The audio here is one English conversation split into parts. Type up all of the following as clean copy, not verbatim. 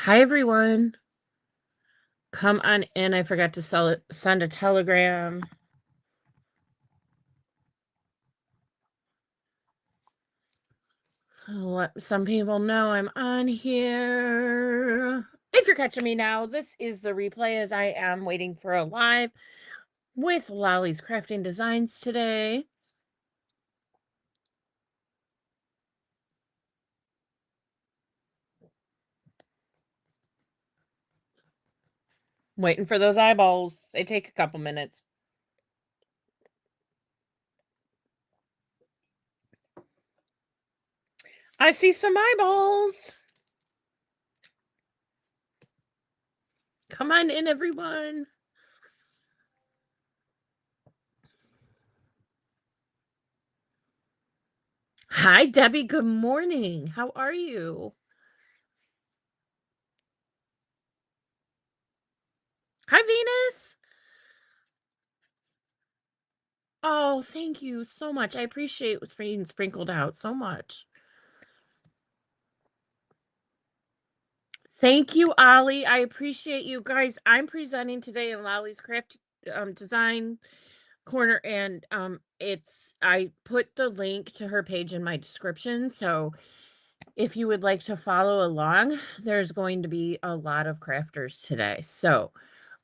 Hi, everyone. Come on in. I forgot to send a telegram. Let some people know I'm on here. If you're catching me now, this is the replay as I am waiting for a live with Lolly's Crafting Designs today. Waiting for those eyeballs. They take a couple minutes. I see some eyeballs. Come on in, everyone. Hi, Debbie. Good morning. How are you? Hi, Venus. Oh, thank you so much. I appreciate what's being sprinkled out so much. Thank you, Ollie. I appreciate you guys. I'm presenting today in Lolly's Craft Design Corner, and I put the link to her page in my description. So if you would like to follow along, there's going to be a lot of crafters today. So,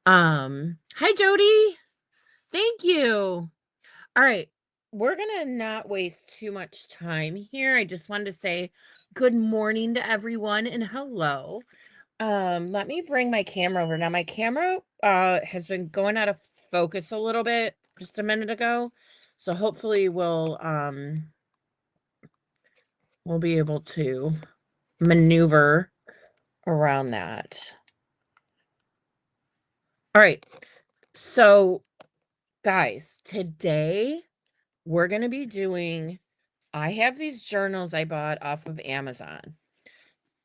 hi Jody. Thank you. All right. We're going to not waste too much time here. I just wanted to say good morning to everyone and hello. Let me bring my camera over. Now my camera has been going out of focus a little bit just a minute ago. So hopefully we'll be able to maneuver around that. All right. So guys, today we're going to be doing I have these journals I bought off of Amazon,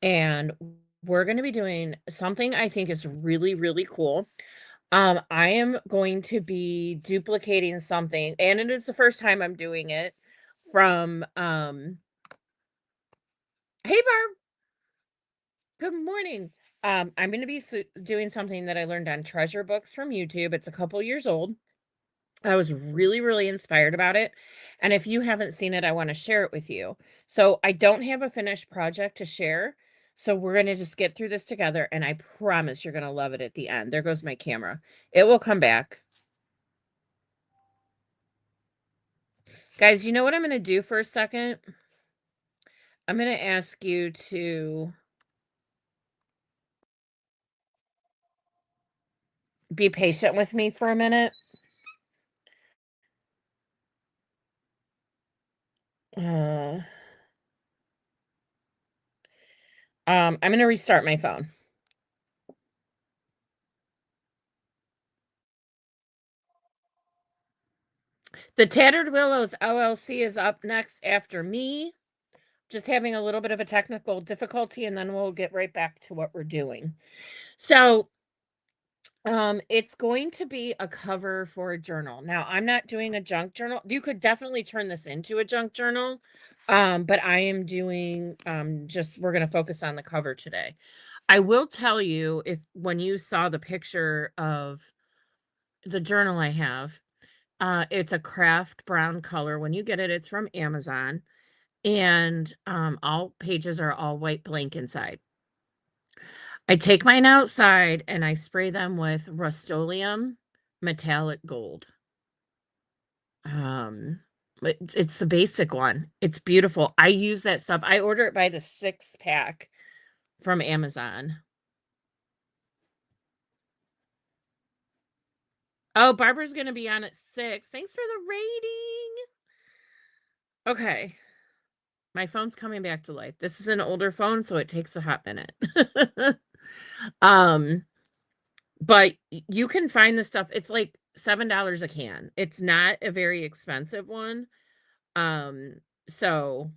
and we're going to be doing something I think is really, really cool. I am going to be duplicating something, and it is the first time I'm doing it from, hey Barb, good morning. I'm going to be doing something that I learned on Treasure Books from YouTube. It's a couple years old. I was really, really inspired about it. And if you haven't seen it, I want to share it with you. So I don't have a finished project to share. So we're going to just get through this together. And I promise you're going to love it at the end. There goes my camera. It will come back. Guys, you know what I'm going to do for a second? I'm going to ask you to be patient with me for a minute. Uh, I'm going to restart my phone. The Tattered Willows LLC is up next after me. Just having a little bit of a technical difficulty, and then we'll get right back to what we're doing. So, it's going to be a cover for a journal. Now, I'm not doing a junk journal. You could definitely turn this into a junk journal. But I am doing we're going to focus on the cover today. I will tell you, if when you saw the picture of the journal I have, it's a craft brown color. When you get it, it's from Amazon, and all pages are all white blank inside. I take mine outside and I spray them with Rust-Oleum metallic gold. Um, it's the basic one. It's beautiful. I use that stuff. I order it by the 6-pack from Amazon. Oh, Barbara's gonna be on at 6. Thanks for the rating. Okay. My phone's coming back to life. This is an older phone, so it takes a hot minute. um, but you can find this stuff. It's like $7 a can. It's not a very expensive one. Um, so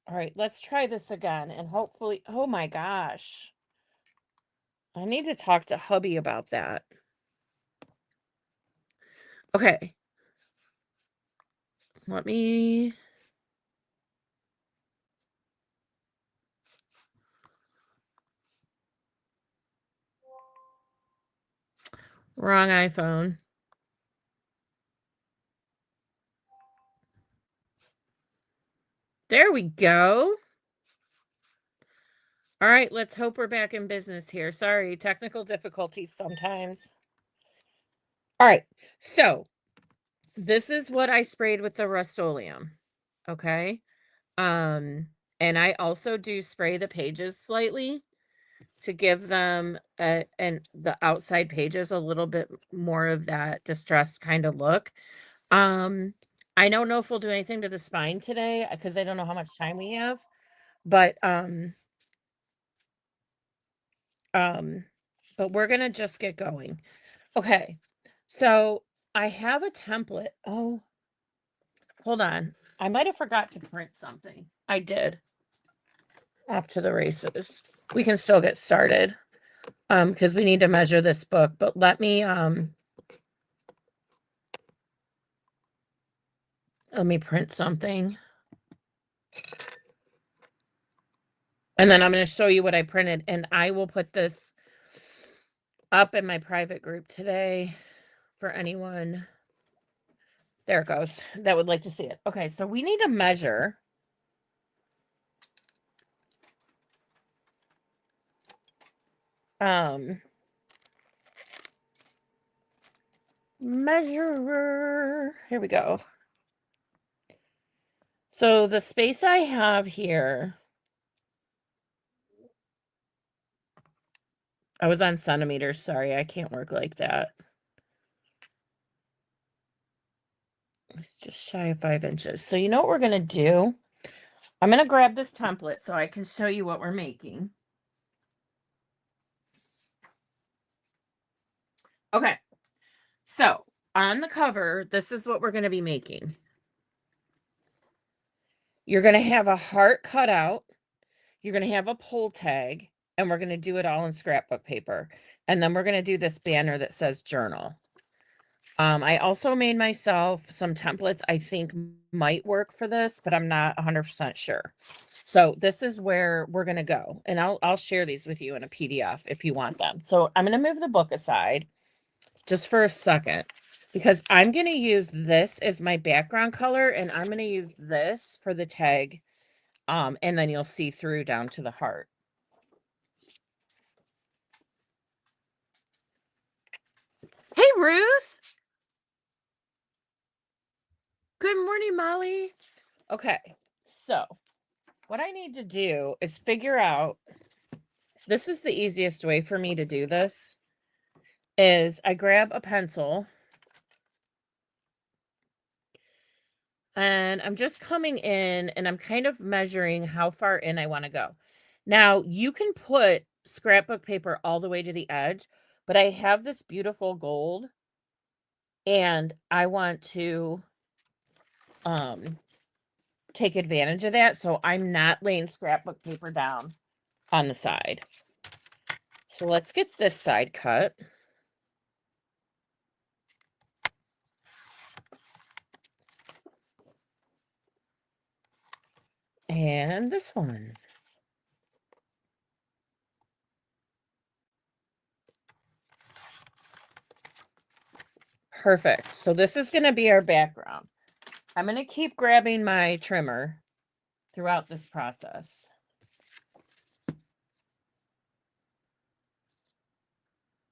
all right, let's try this again and hopefully, oh my gosh. I need to talk to hubby about that. Okay. Let me Wrong iPhone. There we go. All right, let's hope we're back in business here. Sorry, technical difficulties sometimes. All right, so this is what I sprayed with the Rust-Oleum, okay? Um, and I also do spray the pages slightly to give them and the outside pages a little bit more of that distressed kind of look. Um, I don't know if we'll do anything to the spine today because I don't know how much time we have, but um, but we're gonna just get going. Okay, so I have a template. Oh, hold on. I might have forgot to print something. I did. Off to the races. We can still get started. Because we need to measure this book, but let me print something. And then I'm going to show you what I printed, and I will put this up in my private group today for anyone. There it goes. That would like to see it. Okay, so we need to measure. Measurer. Here we go. So the space I have here, I was on centimeters. Sorry, I can't work like that. It's just shy of 5 inches. So you know what we're going to do? I'm going to grab this template so I can show you what we're making. Okay. So on the cover, this is what we're going to be making. You're going to have a heart cut out. You're going to have a pull tag, and we're going to do it all in scrapbook paper. And then we're going to do this banner that says journal. I also made myself some templates I think might work for this, but I'm not 100% sure. So this is where we're going to go. And I'll share these with you in a PDF if you want them. So I'm going to move the book aside just for a second because I'm going to use this as my background color, and I'm going to use this for the tag. And then you'll see through down to the heart. Hey, Ruth. Good morning, Molly. Okay. So what I need to do is figure out, this is the easiest way for me to do this, is I grab a pencil and I'm just coming in and I'm kind of measuring how far in I want to go. Now, you can put scrapbook paper all the way to the edge, but I have this beautiful gold and I want to take advantage of that. So I'm not laying scrapbook paper down on the side. So let's get this side cut. And this one. Perfect. So this is going to be our background. I'm going to keep grabbing my trimmer throughout this process.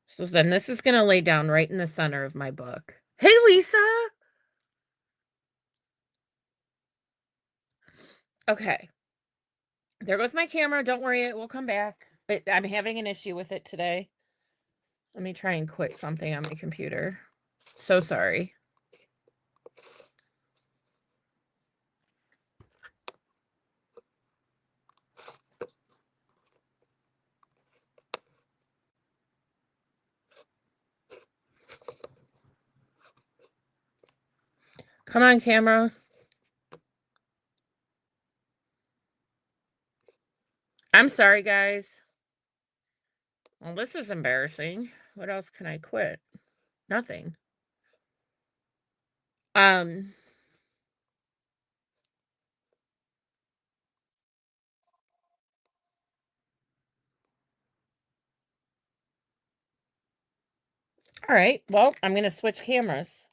So then this is going to lay down right in the center of my book. Hey, Lisa. Okay. There goes my camera. Don't worry, it will come back. I'm having an issue with it today. Let me try and quit something on my computer. So sorry. Come on, camera. I'm sorry, guys. Well, this is embarrassing. What else can I quit? Nothing. Um, All right, well, I'm going to switch cameras.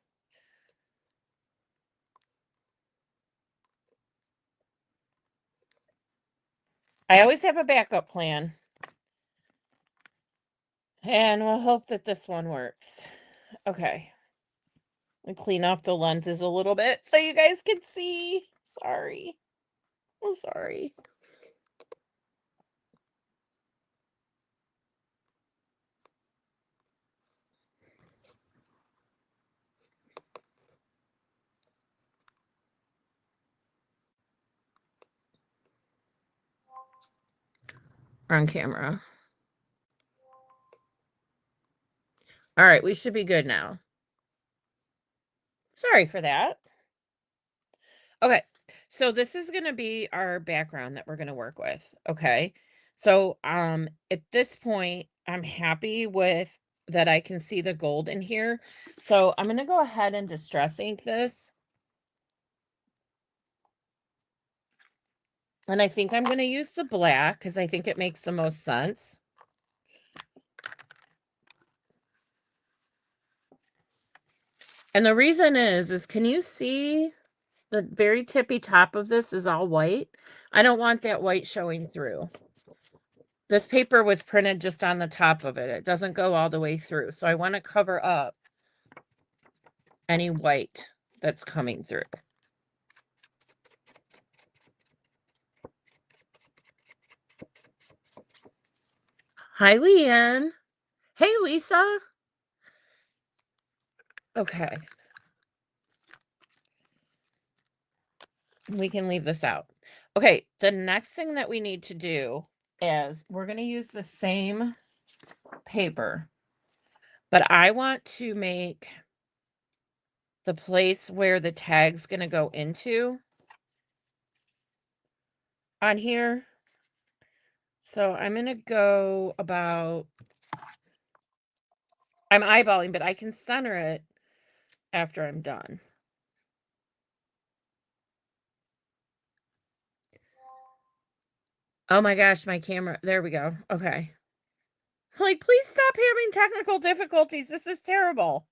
I always have a backup plan. And we'll hope that this one works. Okay. And clean off the lenses a little bit so you guys can see. Sorry. I'm sorry. On camera. All right, we should be good now. Sorry for that. Okay, so this is going to be our background that we're going to work with, okay? So, at this point, I'm happy with that I can see the gold in here. So, I'm going to go ahead and distress ink this. And I think I'm going to use the black because I think it makes the most sense. And the reason is can you see the very tippy top of this is all white? I don't want that white showing through. This paper was printed just on the top of it. It doesn't go all the way through. So I want to cover up any white that's coming through. Hi, Leanne. Hey, Lisa. Okay. We can leave this out. Okay, the next thing that we need to do is we're going to use the same paper, but I want to make the place where the tag's going to go into on here. So I'm going to go about, I'm eyeballing, but I can center it after I'm done. Oh my gosh, my camera, there we go. Okay. Like, please stop having technical difficulties. This is terrible.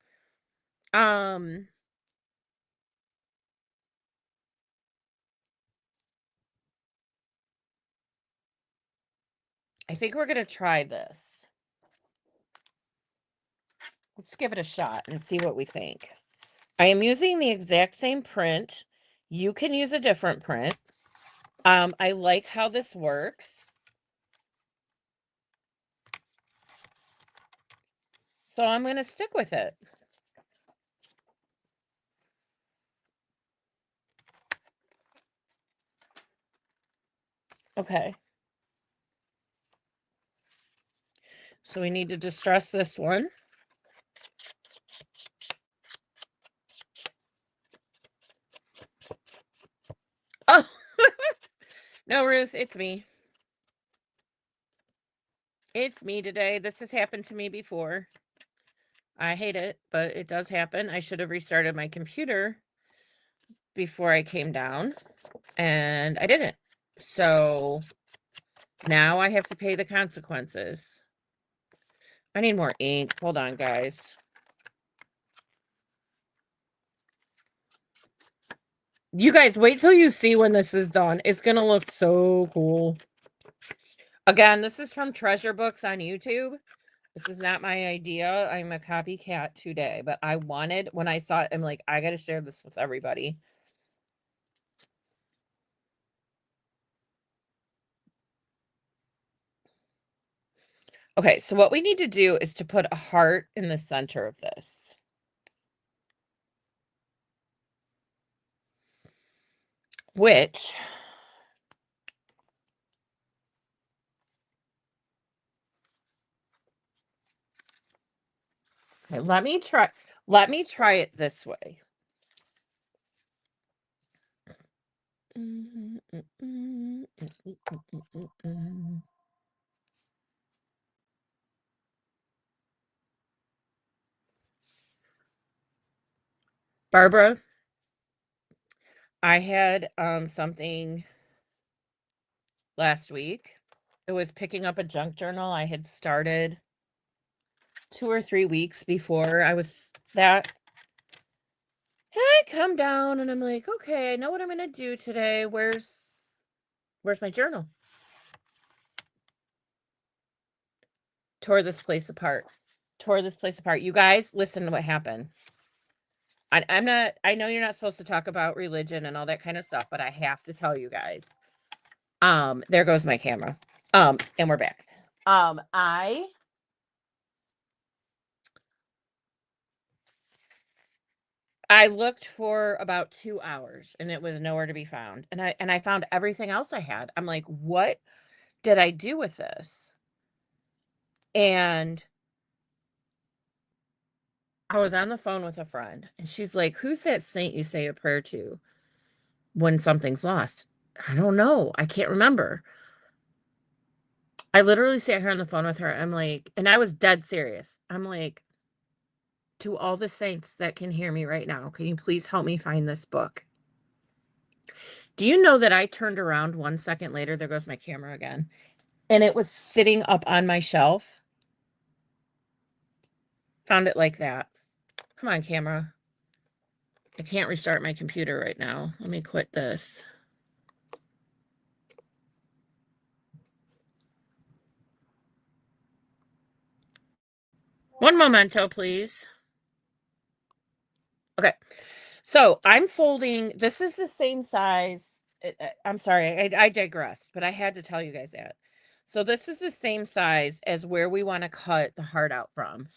I think we're going to try this. Let's give it a shot and see what we think. I am using the exact same print. You can use a different print. I like how this works. So I'm going to stick with it. Okay. So we need to distress this one. Oh, no, Ruth, it's me. It's me today. This has happened to me before. I hate it, but it does happen. I should have restarted my computer before I came down, and I didn't. So now I have to pay the consequences. I need more ink. Hold on, guys. You guys, wait till you see when this is done. It's going to look so cool. Again, this is from Treasure Books on YouTube. This is not my idea. I'm a copycat today, but I wanted, when I saw it, I'm like, I got to share this with everybody. Okay, so what we need to do is to put a heart in the center of this. Which okay, let me try it this way. Barbara, I had something last week. It was picking up a junk journal I had started 2 or 3 weeks before I was that. And I come down and I'm like, okay, I know what I'm gonna do today. Where's my journal? Tore this place apart. Tore this place apart. You guys, listen to what happened. I'm not, I know you're not supposed to talk about religion and all that kind of stuff, but I have to tell you guys. There goes my camera. And we're back. I looked for about 2 hours and it was nowhere to be found. And I found everything else I had. I'm like, "What did I do with this?" And I was on the phone with a friend and she's like, "Who's that saint you say a prayer to when something's lost?" I don't know. I can't remember. I literally sat here on the phone with her. I'm like, and I was dead serious. I'm like, "To all the saints that can hear me right now, can you please help me find this book?" Do you know that I turned around 1 second later, there goes my camera again, and it was sitting up on my shelf? Found it like that. Come on, camera. I can't restart my computer right now. Let me quit this. One momento, please. Okay. So I'm folding. This is the same size. I'm sorry, I digress, but I had to tell you guys that. So this is the same size as where we want to cut the heart out from.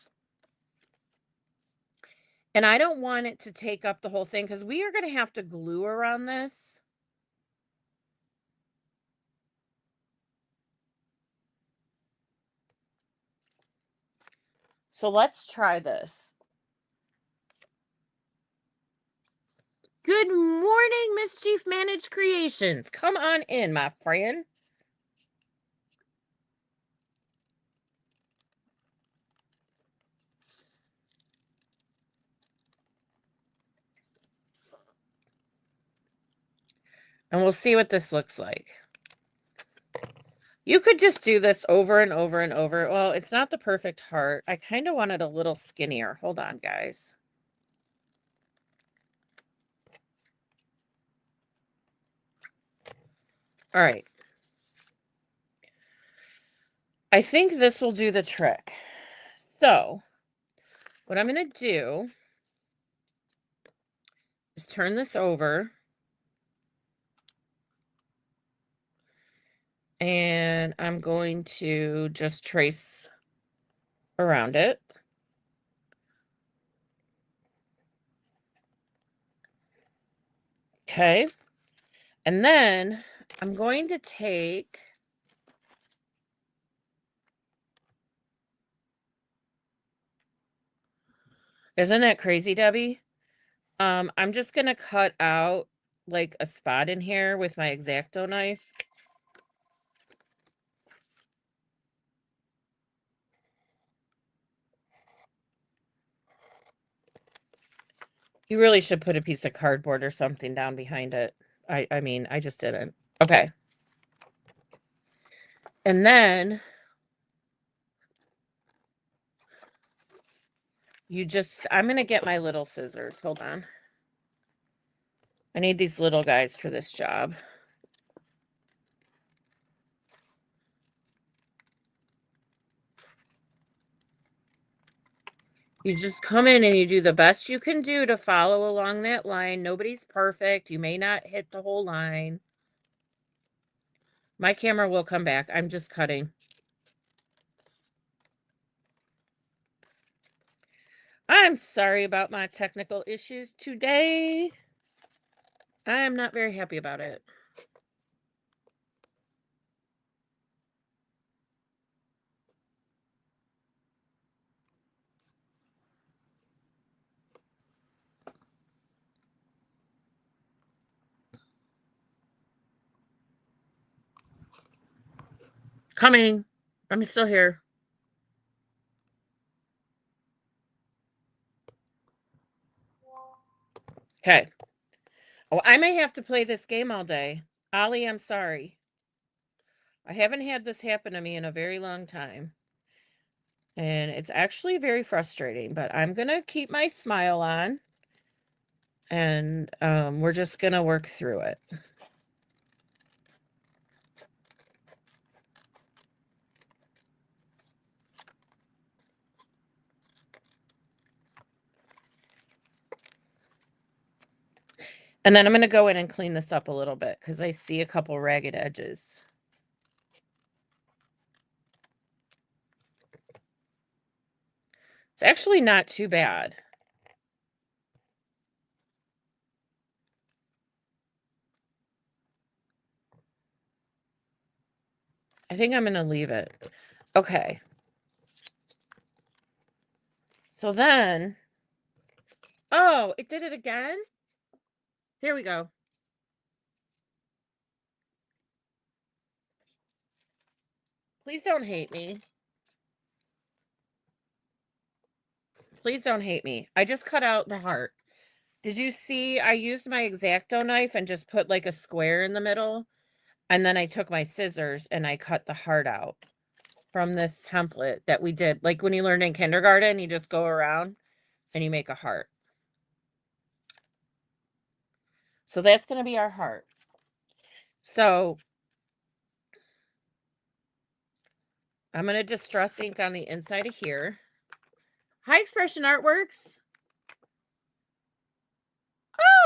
And I don't want it to take up the whole thing because we are going to have to glue around this. So let's try this. Good morning, Mischief Managed Creations. Come on in, my friend. And we'll see what this looks like. You could just do this over and over and over. Well, it's not the perfect heart. I kind of want it a little skinnier. Hold on, guys. All right. I think this will do the trick. So, what I'm going to do is turn this over. And I'm going to just trace around it. Okay. And then I'm going to take Isn't that crazy, Debbie? I'm just gonna cut out like a spot in here with my X-Acto knife. You really should put a piece of cardboard or something down behind it. I mean, I just didn't. Okay. And then I'm gonna get my little scissors. Hold on. I need these little guys for this job. You just come in and you do the best you can do to follow along that line. Nobody's perfect. You may not hit the whole line. My camera will come back. I'm just cutting. I'm sorry about my technical issues today. I am not very happy about it. Coming. I'm still here. Okay. Oh, I may have to play this game all day. Ollie, I'm sorry. I haven't had this happen to me in a very long time. And it's actually very frustrating, but I'm going to keep my smile on. And we're just going to work through it. And then I'm going to go in and clean this up a little bit because I see a couple ragged edges. It's actually not too bad. I think I'm going to leave it. Okay. So then, oh, it did it again? Here we go. Please don't hate me. Please don't hate me. I just cut out the heart. Did you see I used my X-Acto knife and just put like a square in the middle? And then I took my scissors and I cut the heart out from this template that we did. Like when you learned in kindergarten, you just go around and you make a heart. So that's going to be our heart. So I'm going to distress ink on the inside of here. Hi, Expression Artworks.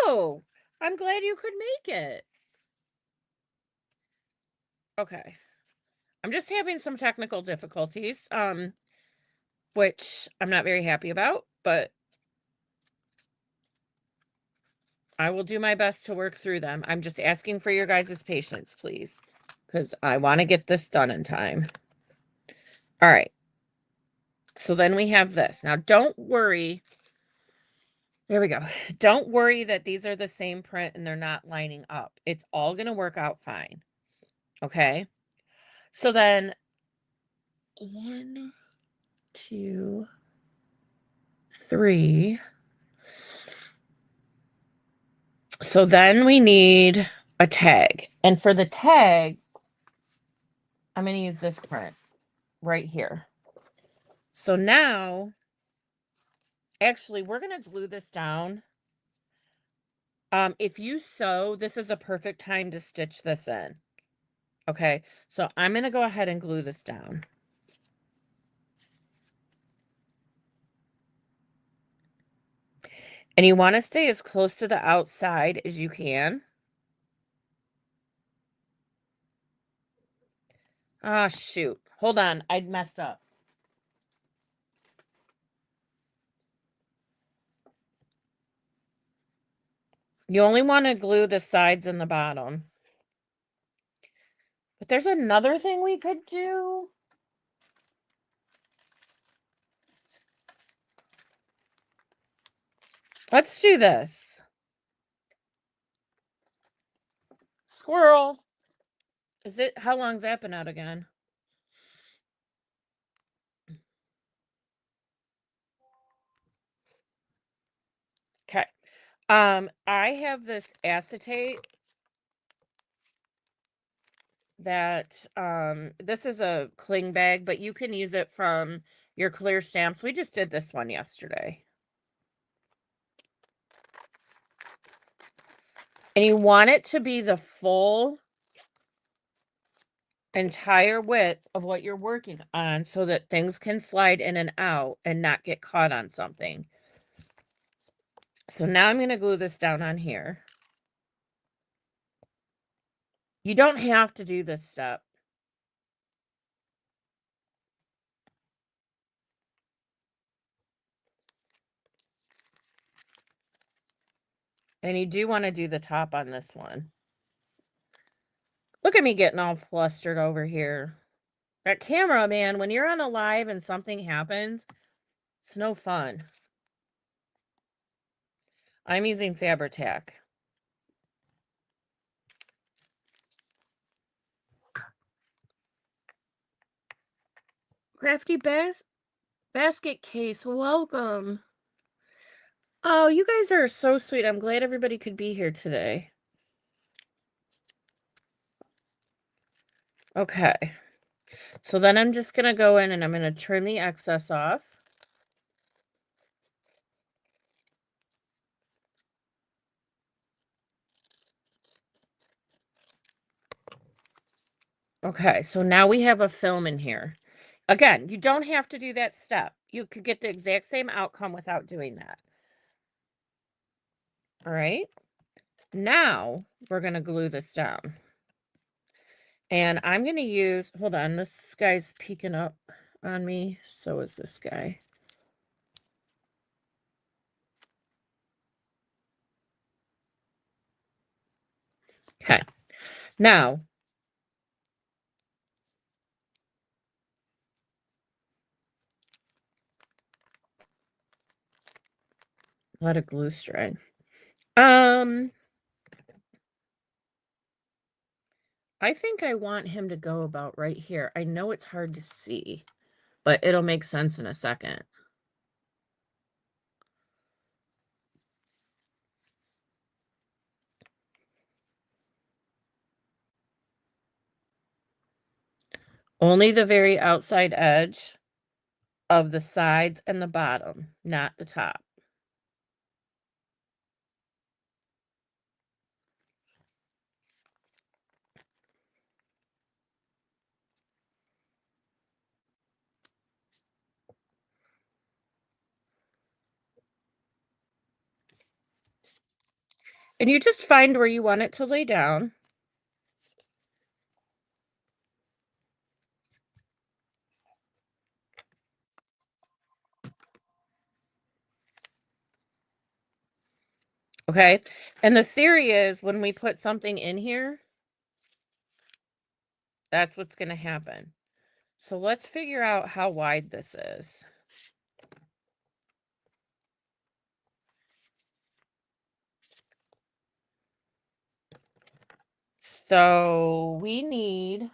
Oh, I'm glad you could make it. Okay. I'm just having some technical difficulties, which I'm not very happy about, but I will do my best to work through them. I'm just asking for your guys' patience, please, because I want to get this done in time. All right. So then we have this. Now, don't worry. There we go. Don't worry that these are the same print and they're not lining up. It's all going to work out fine. Okay. So then 1, 2, 3. So then we need a tag. And for the tag, I'm going to use this print right here. So now, actually, we're going to glue this down. If you sew, this is a perfect time to stitch this in. Okay, so I'm going to go ahead and glue this down. And you want to stay as close to the outside as you can. Ah, shoot. Hold on. I messed up. You only want to glue the sides and the bottom. But there's another thing we could do. Let's do this. Squirrel. Is it, how long's that been out again? Okay. I have this acetate that, this is a cling bag, but you can use it from your clear stamps. We just did this one yesterday. And you want it to be the full entire width of what you're working on so that things can slide in and out and not get caught on something. So now I'm going to glue this down on here. You don't have to do this step. And you do want to do the top on this one. Look at me getting all flustered over here. That camera, man, when you're on a live and something happens, it's no fun. I'm using Fabri-Tac. Crafty Basket Case, welcome. Oh, you guys are so sweet. I'm glad everybody could be here today. Okay. So then I'm just gonna go in and I'm gonna trim the excess off. Okay, so now we have a film in here. Again, you don't have to do that step. You could get the exact same outcome without doing that. All right. Now we're going to glue this down. And I'm going to use, hold on, this guy's peeking up on me. So is this guy. Okay. Now, let it glue string. I think I want him to go about right here. I know it's hard to see, but it'll make sense in a second. Only the very outside edge of the sides and the bottom, not the top. And you just find where you want it to lay down. Okay. And the theory is when we put something in here, that's what's going to happen. So let's figure out how wide this is. So we need,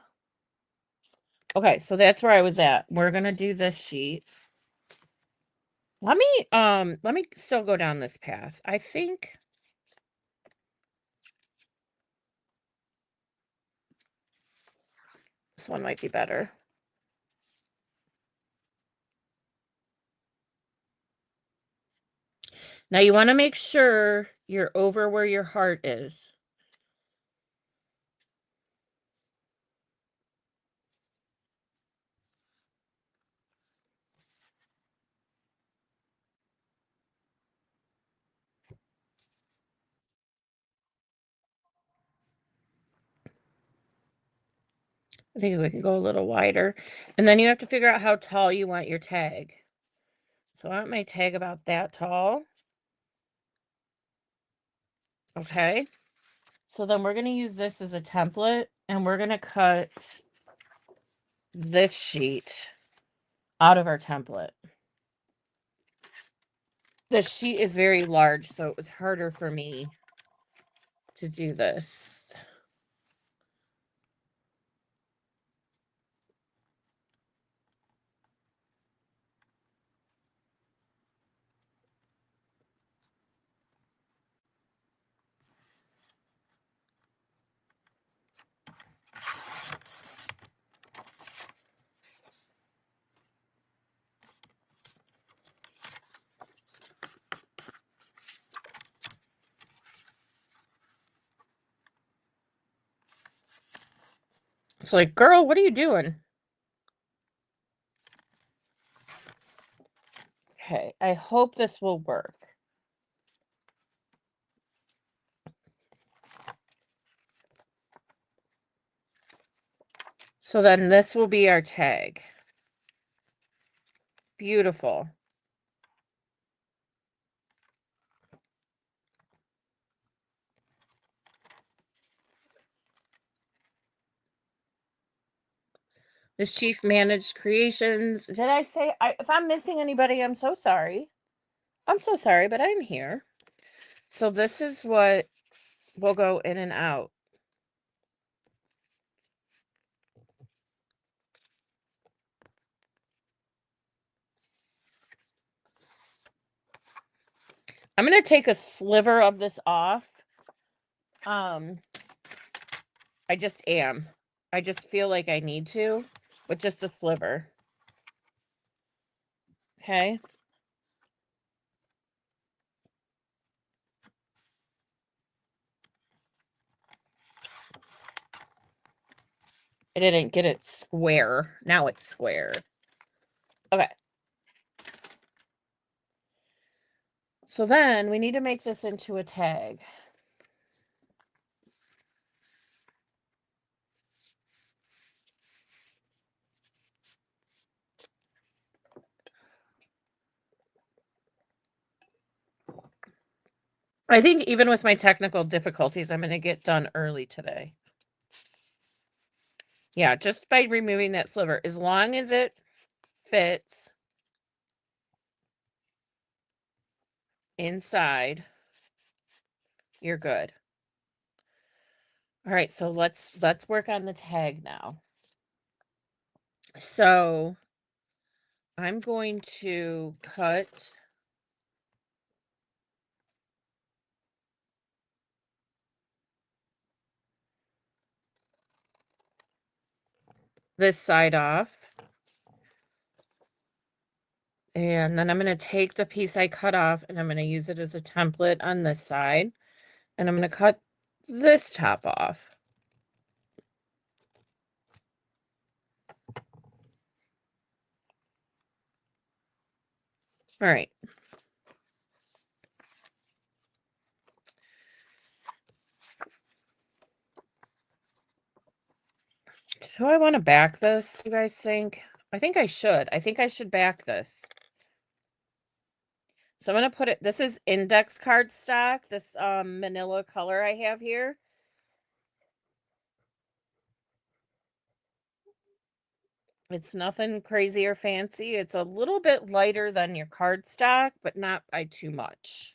okay, so that's where I was at. We're going to do this sheet. Let me still go down this path. I think this one might be better. Now you want to make sure you're over where your heart is. I think we can go a little wider. And then you have to figure out how tall you want your tag. So I want my tag about that tall. Okay. So then we're going to use this as a template and we're going to cut this sheet out of our template. The sheet is very large, so it was harder for me to do this. It's like, girl, what are you doing? Okay, I hope this will work. So then this will be our tag. Beautiful. This Chief Managed Creations. Did I say, if I'm missing anybody, I'm so sorry. I'm so sorry, but I'm here. So this is what will go in and out. I'm going to take a sliver of this off. I just am. I just feel like I need to. with just a sliver. Okay. I didn't get it square. Now it's square. Okay. So then we need to make this into a tag. I think even with my technical difficulties, I'm going to get done early today. Yeah, just by removing that sliver. As long as it fits inside, you're good. All right, so let's work on the tag now. So I'm going to cut this side off. And then I'm going to take the piece I cut off and I'm going to use it as a template on this side. And I'm going to cut this top off. All right. Do I want to back this, you guys think? I think I should. I think I should back this. So I'm going to put it, this is index card stock, this manila color I have here. It's nothing crazy or fancy. It's a little bit lighter than your cardstock, but not by too much.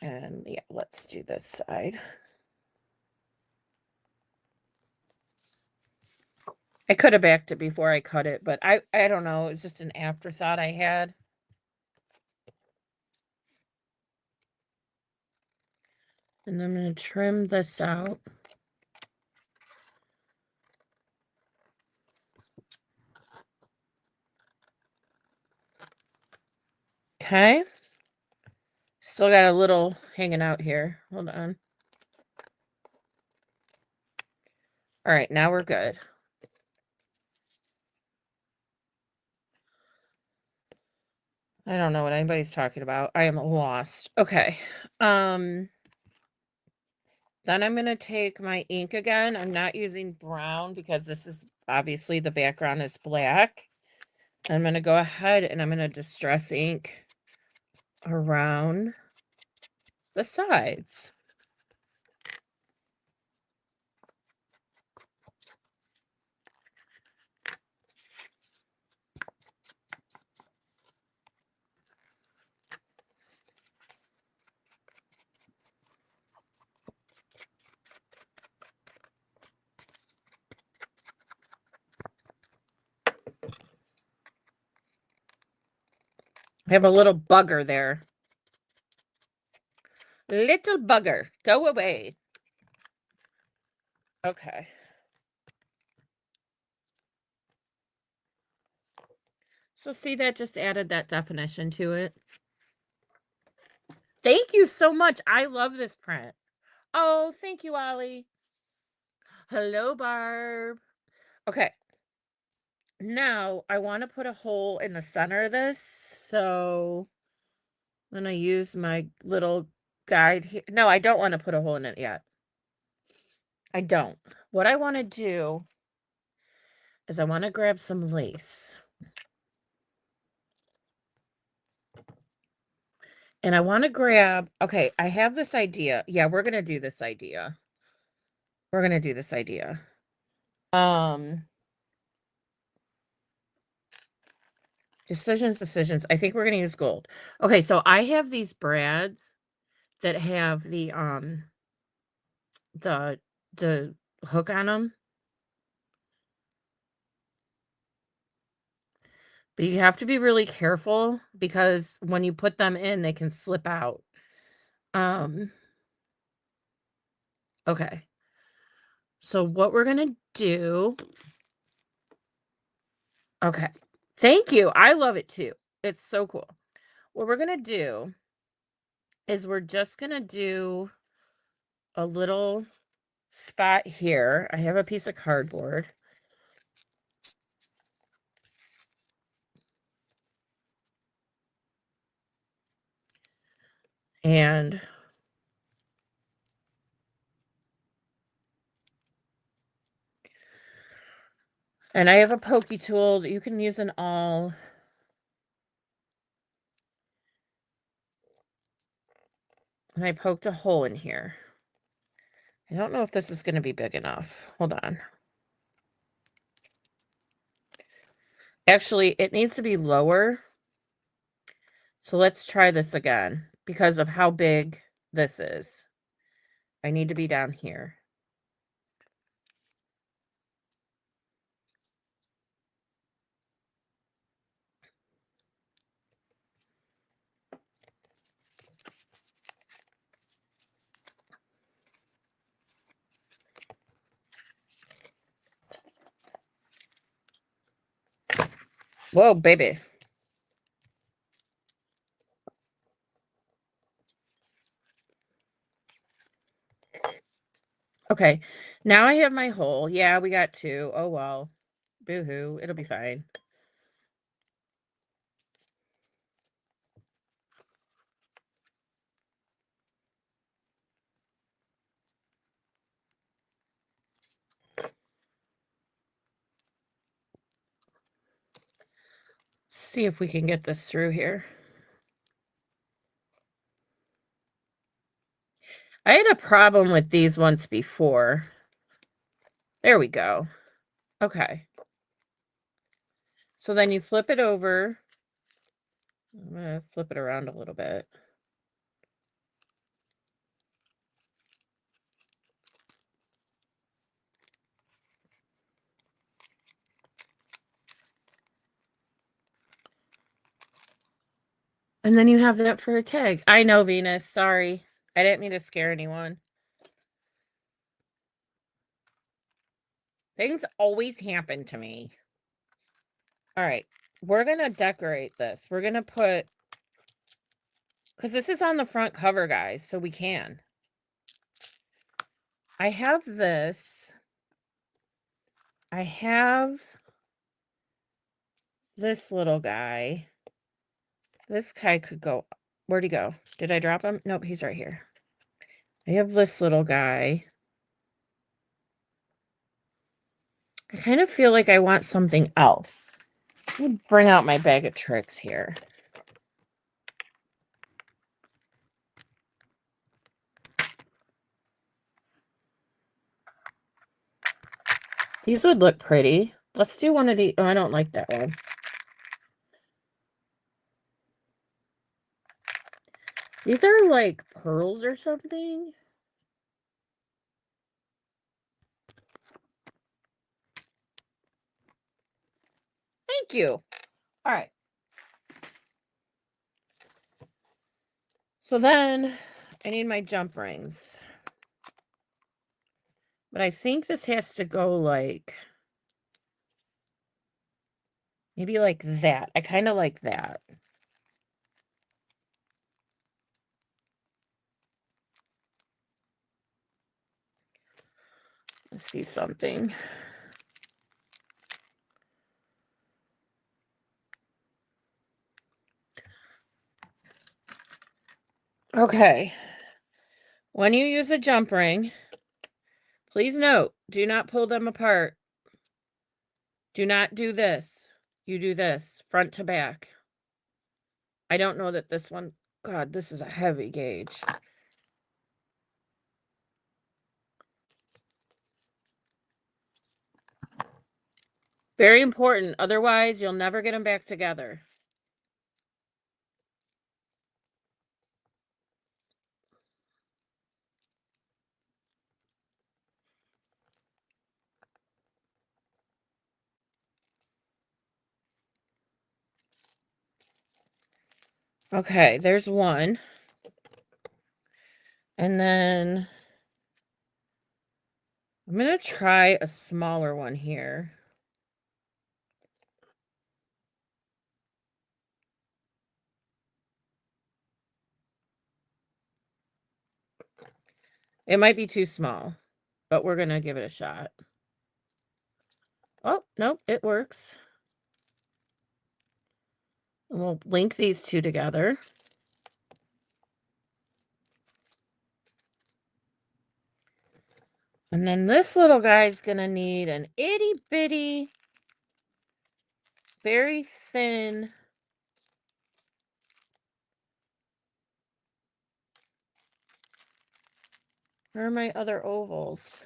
And yeah, let's do this side. I could have backed it before I cut it, but I don't know. It was just an afterthought I had. And I'm going to trim this out. Okay. Still got a little hanging out here. Hold on. All right, now we're good. I don't know what anybody's talking about. I am lost. Okay. Then I'm going to take my ink again. I'm not using brown because this is obviously the background is black. I'm going to go ahead and I'm going to distress ink around the sides. I have a little bugger there. Little bugger, go away. Okay. So see, that just added that definition to it. Thank you so much. I love this print. Oh, thank you, Ollie. Hello, Barb. Okay. Now I want to put a hole in the center of this. So I'm going to use my little guide here. No, I don't want to put a hole in it yet. I don't. What I want to do is I want to grab some lace. And I want to grab, okay, I have this idea. Yeah, we're going to do this idea. We're going to do this idea. Decisions. I think we're going to use gold. Okay, so I have these brads that have the hook on them. But you have to be really careful because when you put them in, they can slip out. Okay. So what we're going to do Okay. Thank you. I love it too. It's so cool. What we're gonna do is we're just gonna do a little spot here. I have a piece of cardboard. And I have a pokey tool that you can use an awl. And I poked a hole in here. I don't know if this is going to be big enough. Hold on. Actually, it needs to be lower. So let's try this again because of how big this is. I need to be down here. Whoa, baby. Okay, now I have my hole. Yeah, we got two. Oh, well. Boo-hoo. It'll be fine. Let's see if we can get this through here. I had a problem with these once before. There we go. Okay. So then you flip it over. I'm going to flip it around a little bit. And then you have that for a tag. I know, Venus. Sorry. I didn't mean to scare anyone. Things always happen to me. All right. We're going to decorate this. We're going to put... Because this is on the front cover, guys, so we can. I have this. I have this little guy. This guy could go... Where'd he go? Did I drop him? Nope, he's right here. I have this little guy. I kind of feel like I want something else. Let me bring out my bag of tricks here. These would look pretty. Let's do one of the... Oh, I don't like that one. These are like pearls or something. Thank you. All right. So then I need my jump rings. But I think this has to go like... Maybe like that. I kind of like that. Let's see something. Okay. When you use a jump ring, please note, do not pull them apart. Do not do this. You do this, front to back. I don't know that this one... God, this is a heavy gauge. Very important. Otherwise, you'll never get them back together. Okay, there's one. And then I'm going to try a smaller one here. It might be too small, but we're gonna give it a shot. Oh, nope, it works. And we'll link these two together. And then this little guy's gonna need an itty bitty, very thin where are my other ovals?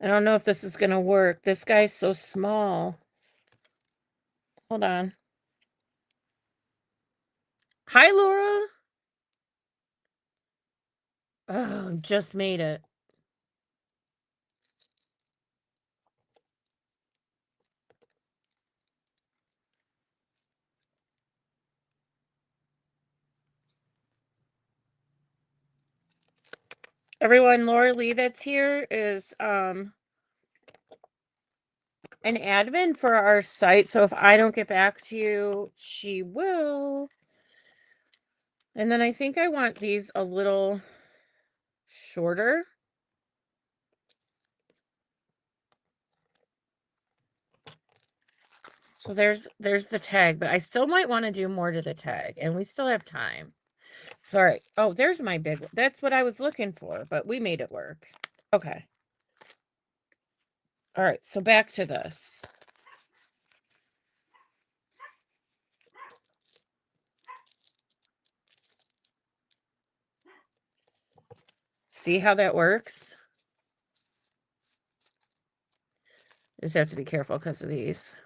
I don't know if this is gonna work. This guy's so small. Hold on. Hi, Laura. Oh, just made it. Everyone, Laura Lee that's here is an admin for our site. So if I don't get back to you, she will. And then I think I want these a little shorter. So there's the tag, but I still might want to do more to the tag, and we still have time. Sorry. Oh, there's my big one. That's what I was looking for, but we made it work. Okay. All right, so back to this. See how that works? Just have to be careful because of these.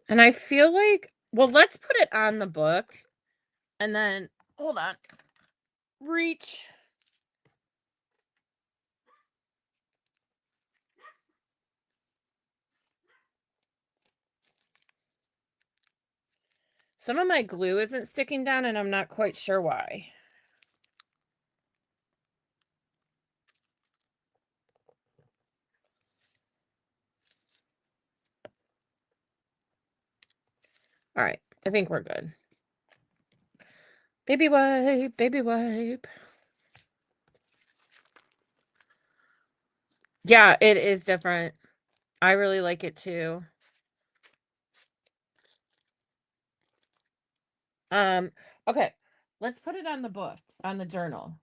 And I feel like, well, let's put it on the book and then, hold on, reach. Some of my glue isn't sticking down and I'm not quite sure why. All right, I think we're good. Baby wipe, baby wipe. Yeah, it is different. I really like it too. Okay, let's put it on the book, on the journal.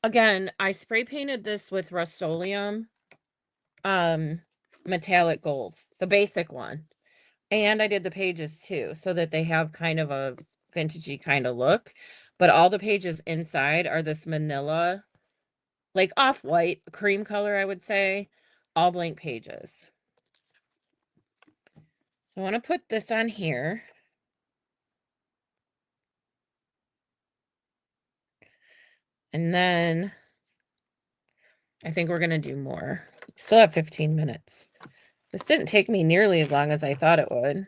Again, I spray painted this with Rust-Oleum, metallic gold, the basic one. And I did the pages too, so that they have kind of a vintagey kind of look. But all the pages inside are this manila, like off-white, cream color, I would say, all blank pages. So I want to put this on here. And then I think we're going to do more. Still have 15 minutes. This didn't take me nearly as long as I thought it would.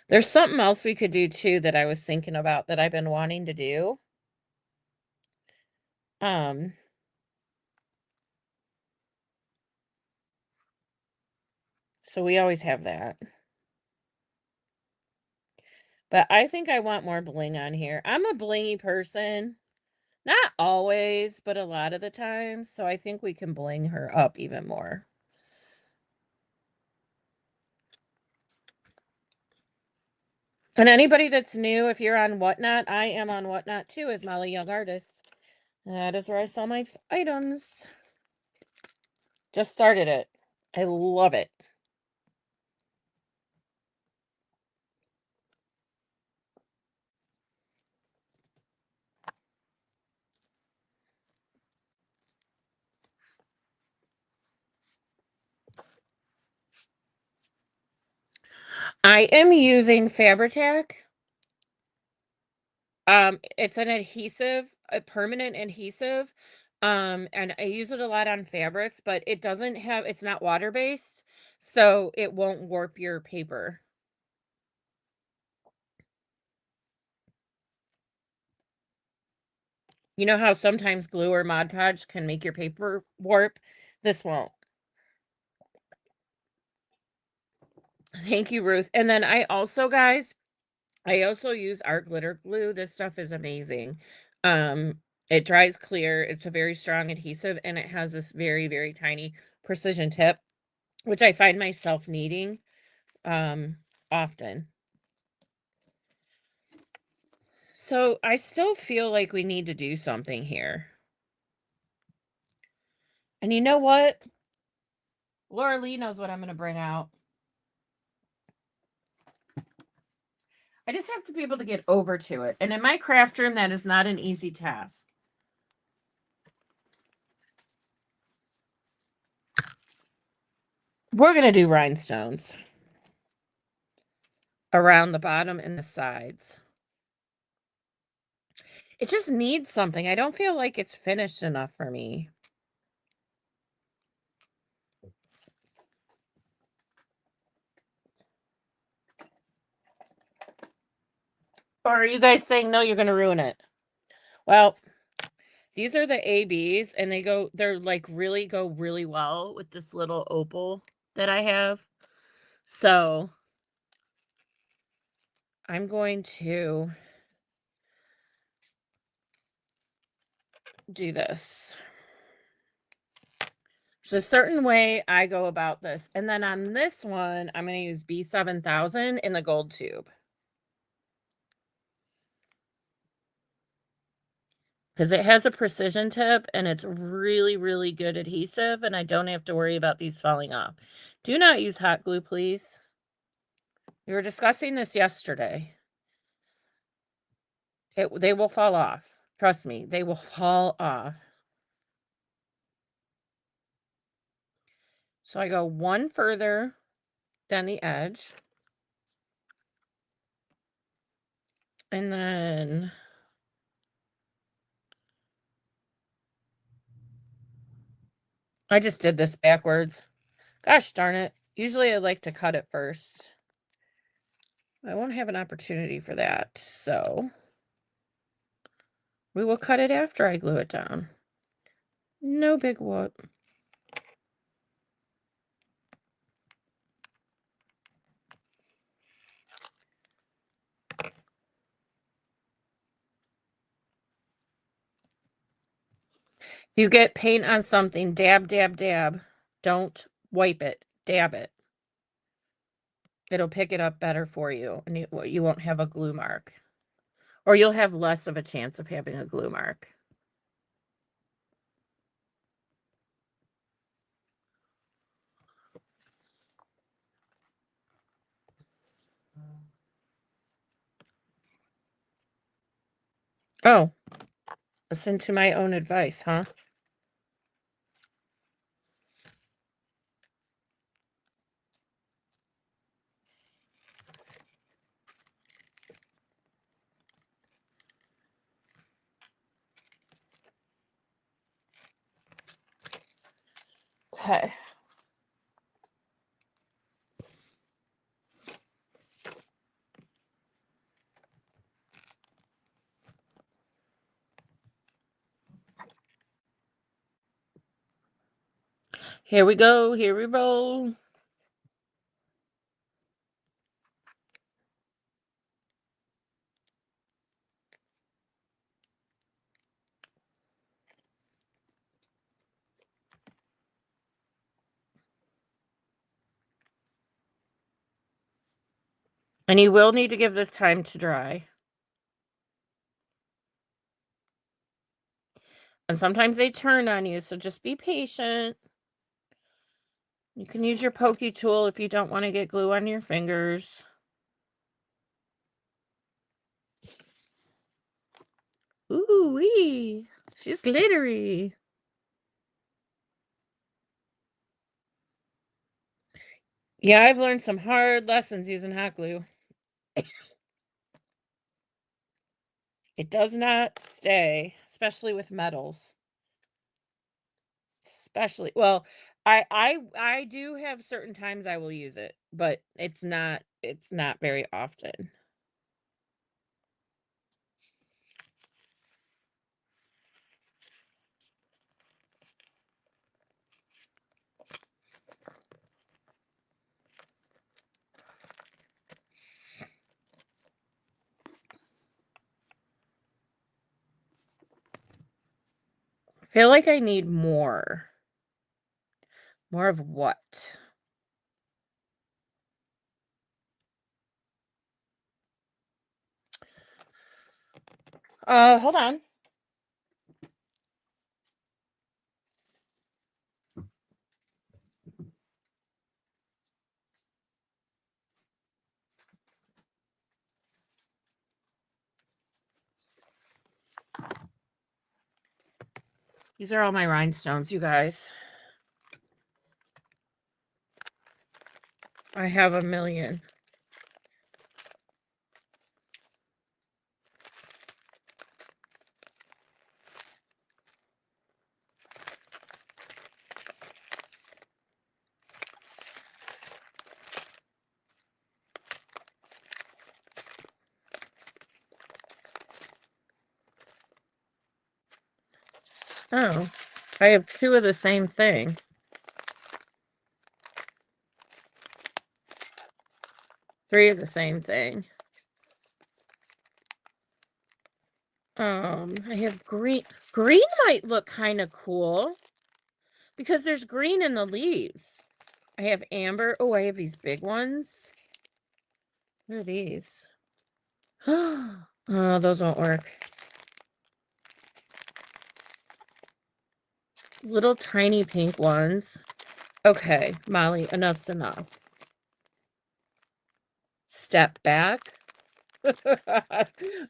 There's something else we could do too that I was thinking about that I've been wanting to do. So we always have that. But I think I want more bling on here. I'm a blingy person. Not always, but a lot of the time. So I think we can bling her up even more. And anybody that's new, if you're on Whatnot, I am on Whatnot too as Molly Young Artist. That is where I sell my items. Just started it. I love it. I am using Fabri-Tac. It's an adhesive, a permanent adhesive. And I use it a lot on fabrics, but it doesn't have, it's not water-based, so it won't warp your paper. You know how sometimes glue or Mod Podge can make your paper warp? This won't. Thank you, Ruth. And then I also, guys, I also use art glitter glue. This stuff is amazing. It dries clear. It's a very strong adhesive, and it has this very, very tiny precision tip, which I find myself needing often. So I still feel like we need to do something here. And you know what? Laura Lee knows what I'm going to bring out. I just have to be able to get over to it. And in my craft room, that is not an easy task. We're going to do rhinestones around the bottom and the sides. It just needs something. I don't feel like it's finished enough for me. Or are you guys saying, no, you're going to ruin it? Well, these are the ABs, and they're like really go really well with this little opal that I have. So I'm going to do this. There's a certain way I go about this. And then on this one, I'm going to use B7000 in the gold tube. Because it has a precision tip and it's really, really good adhesive, and I don't have to worry about these falling off. Do not use hot glue, please. We were discussing this yesterday. They will fall off. Trust me, they will fall off. So I go one further than the edge. And then I just did this backwards. Gosh darn it. Usually I like to cut it first. I won't have an opportunity for that, so we will cut it after I glue it down. No big whoop. If you get paint on something, dab, dab, dab. Don't wipe it. Dab it. It'll pick it up better for you, and you won't have a glue mark. Or you'll have less of a chance of having a glue mark. Oh, listen to my own advice, huh? Okay. Here we go. Here we roll. And you will need to give this time to dry. And sometimes they turn on you, so just be patient. You can use your pokey tool if you don't want to get glue on your fingers. Ooh wee. She's glittery. Yeah, I've learned some hard lessons using hot glue. It does not stay, especially with metals. Especially, well, I do have certain times I will use it, but it's not very often. Feel like I need more. More of what? Hold on. These are all my rhinestones, you guys. I have a million. Oh, I have two of the same thing. Three of the same thing. I have green. Green might look kind of cool because there's green in the leaves. I have amber. Oh, I have these big ones. What are these? Oh, those won't work. Little tiny pink ones. Okay, Molly, enough's enough. Step back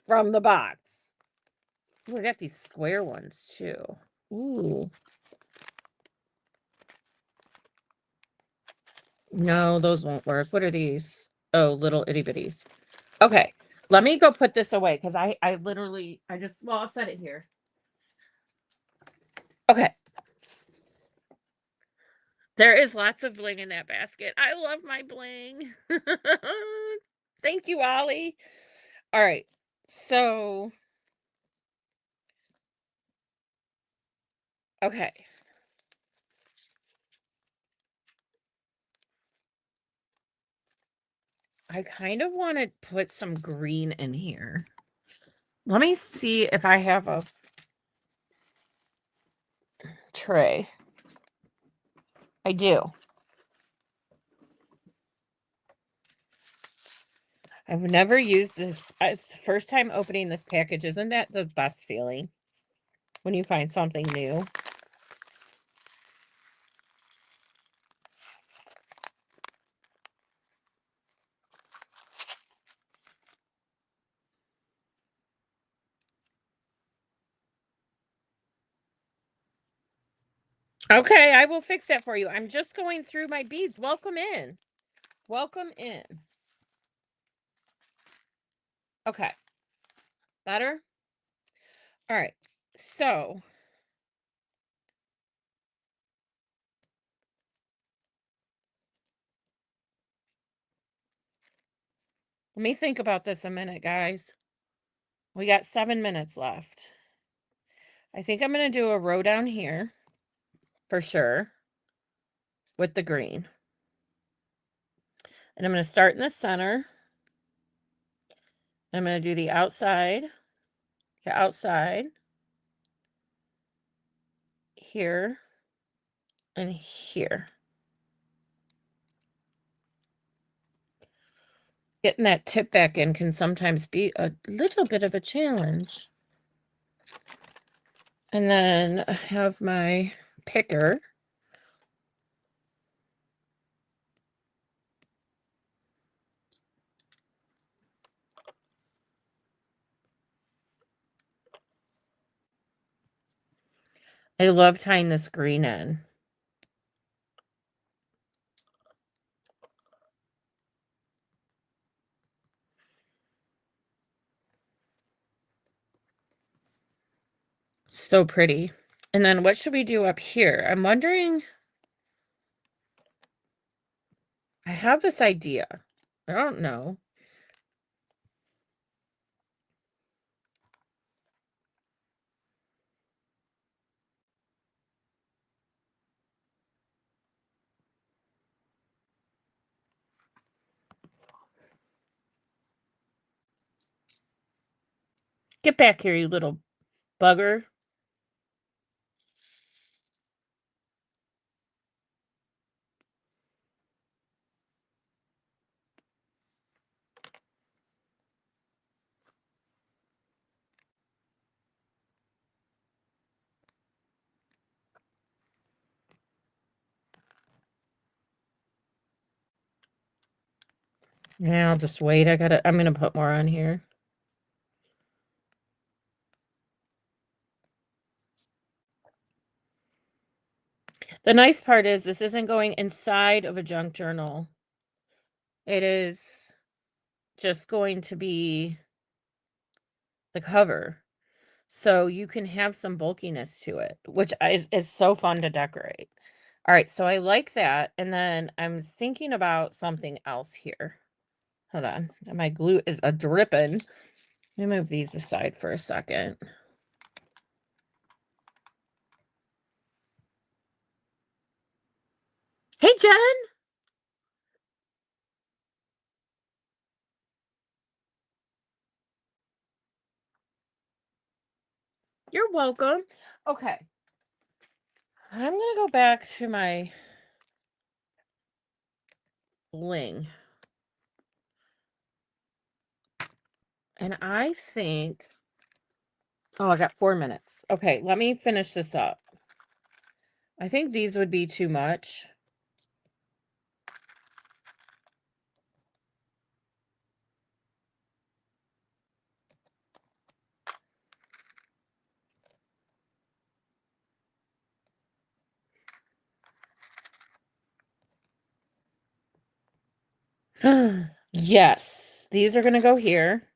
from the box. Ooh, I got these square ones too. Ooh. No, those won't work. What are these? Oh, little itty bitties. Okay, let me go put this away because I literally, well, I'll set it here. Okay. There is lots of bling in that basket. I love my bling. Thank you, Ollie. All right. So, okay. I kind of want to put some green in here. Let me see if I have a tray. I do. I've never used this. It's the first time opening this package. Isn't that the best feeling when you find something new? Okay, I will fix that for you. I'm just going through my beads. Welcome in. Welcome in. Okay. Better? All right. So, let me think about this a minute, guys. We got 7 minutes left. I think I'm going to do a row down here for sure with the green. And I'm going to start in the center. I'm going to do the outside, here, and here. Getting that tip back in can sometimes be a little bit of a challenge. And then I have my picker. I love tying this green in. So pretty. And then what should we do up here? I'm wondering, I have this idea. I don't know. Get back here, you little bugger. Yeah, I'll just wait. I'm gonna put more on here. The nice part is this isn't going inside of a junk journal. It is just going to be the cover. So you can have some bulkiness to it, which is so fun to decorate. All right, so I like that. And then I'm thinking about something else here. Hold on. My glue is a dripping. Let me move these aside for a second. Hey, Jen. You're welcome. Okay. I'm going to go back to my bling. And I think, oh, I got 4 minutes. Okay, let me finish this up. I think these would be too much. Yes, these are going to go here.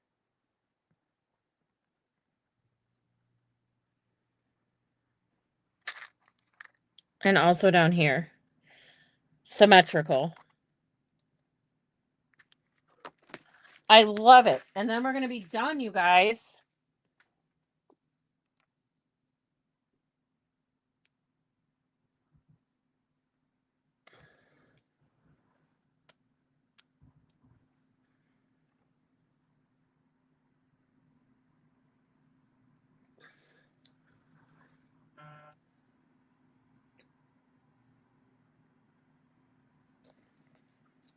And also down here. Symmetrical. I love it. And then we're going to be done, you guys.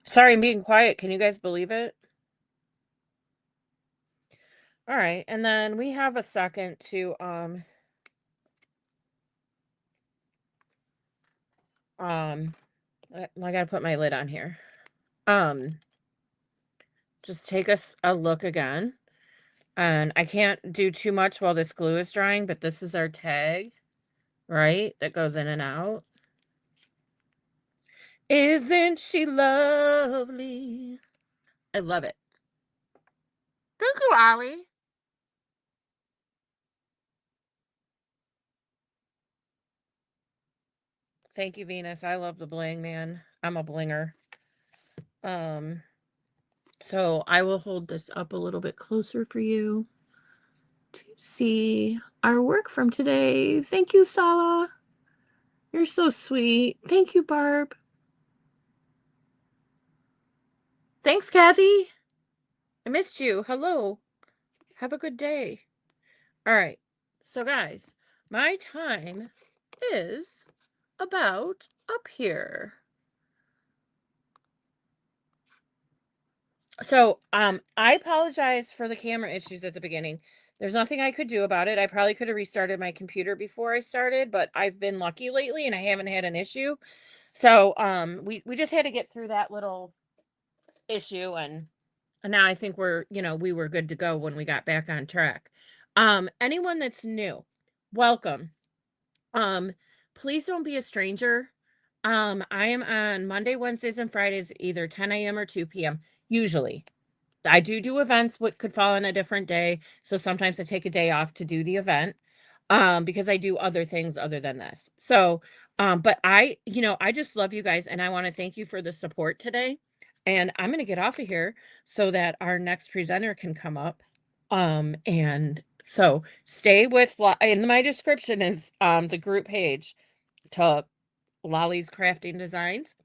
Sorry, I'm being quiet. Can you guys believe it? All right. And then we have a second to I got to put my lid on here. Just take a look again. And I can't do too much while this glue is drying, but this is our tag, right? That goes in and out. Isn't she lovely? I love it. Thank you, Ollie. Thank you, Venus. I love the bling, man. I'm a blinger. Um, so I will hold this up a little bit closer for you to see our work from today. Thank you, Sala. You're so sweet. Thank you, Barb. Thanks, Kathy. I missed you. Hello. Have a good day. All right. So, guys, my time is about up here. So, I apologize for the camera issues at the beginning. There's nothing I could do about it. I probably could have restarted my computer before I started, but I've been lucky lately and I haven't had an issue. So, we just had to get through that little issue, and now I think we were good to go when we got back on track. Anyone that's new, welcome. Um, please don't be a stranger. I am on Monday, Wednesdays, and Fridays, either 10 a.m. or 2 p.m. Usually. I do events what could fall on a different day. So sometimes I take a day off to do the event. Because I do other things other than this. So, but I just love you guys and I want to thank you for the support today. And I'm going to get off of here so that our next presenter can come up. And so stay with in my description is the group page to Lolly's Crafting Designs.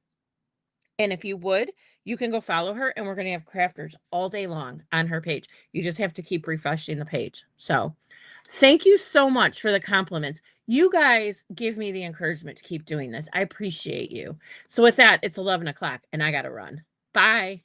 And if you would, you can go follow her and we're going to have crafters all day long on her page. You just have to keep refreshing the page. So, thank you so much for the compliments. You guys give me the encouragement to keep doing this. I appreciate you. So with that, it's 11 o'clock and I got to run. Bye.